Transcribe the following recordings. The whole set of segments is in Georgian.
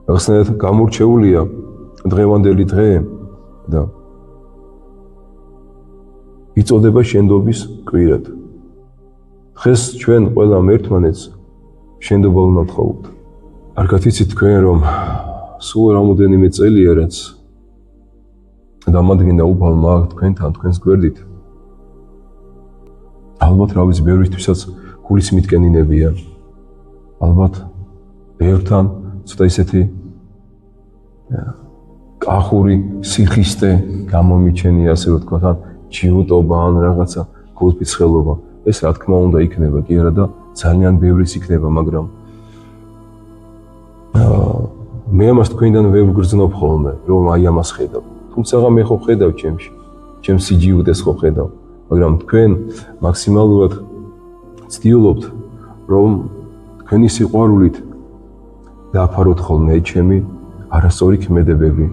ახსნათ გამორჩეულია დღევანდელი დღე და იწოდება შენდობის კვირად. დღეს ჩვენ ყველამ ერთმანეთს შენდობა უნდა ვთხოვოთ. კარგად იცით თქვენ, რომ სულ რამოდენიმე წელია, რაც დამადგინდა უფალმა თქვენთან, თქვენს გვერდით. ალბათ რა ვიცი, ბევრისთვისაც გულის მიტკენინებია. ალბათ ბევრთან ცოტა ისეთი კახური სიხისტე გამომიჩენია, ასე რომ თქვა, ჯიუტობა ან რაღაცა გულფიცხელობა. ეს რა თქმა უნდა იქნება, კი არა და ძალიან ბევრიც იქნება, მაგრამ მე ამას თქვენიდან ვერ ვგრძნობ ხოლმე, რომ აი ამას ხედავ. თუმცა მე ხო ხედავ ჩემში, ჩემს სიჯიუტეს ხო ხედავ, მაგრამ თქვენ მაქსიმალურად ცდილობთ, რომ თქვენი სიყვარულით დააფაროთ ხოლმე ჩემი არასწორი ქმედებები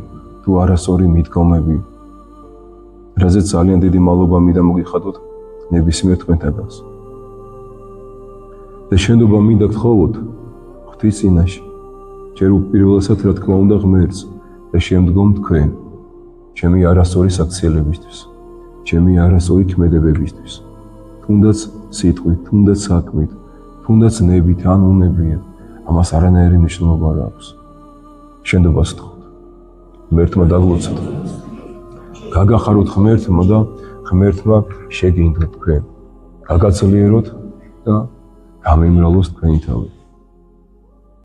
თუ არასწორი მიდგომები, რაზეც ძალიან დიდი მადლობა მინდა მოგიხადოთ ნებისმიერ თქვენთანაც. და შენდობა მინდა გთხოვოთ ღვთის წინაშე, ჯერ უპირველესად რა თქმა უნდა ღმერთს და შემდგომ თქვენ, ჩემი არასწორი საქციელებისთვის, ჩემი არასწორი ქმედებებისთვის, თუნდაც სიტყვით, თუნდაც საქმით, თუნდაც ნებით ან უნებლიეთ, ამას არანაირი მნიშვნელობა არ აქვს. შენდობას გთხოვთ, ღმერთმა დაგლოცოთ. გაგახაროთ ღმერთმა და ღმერთმა შეგინდოთ თქვენ, გაგაძლიეროთ და გამიმრავლოს თქვენი თავი.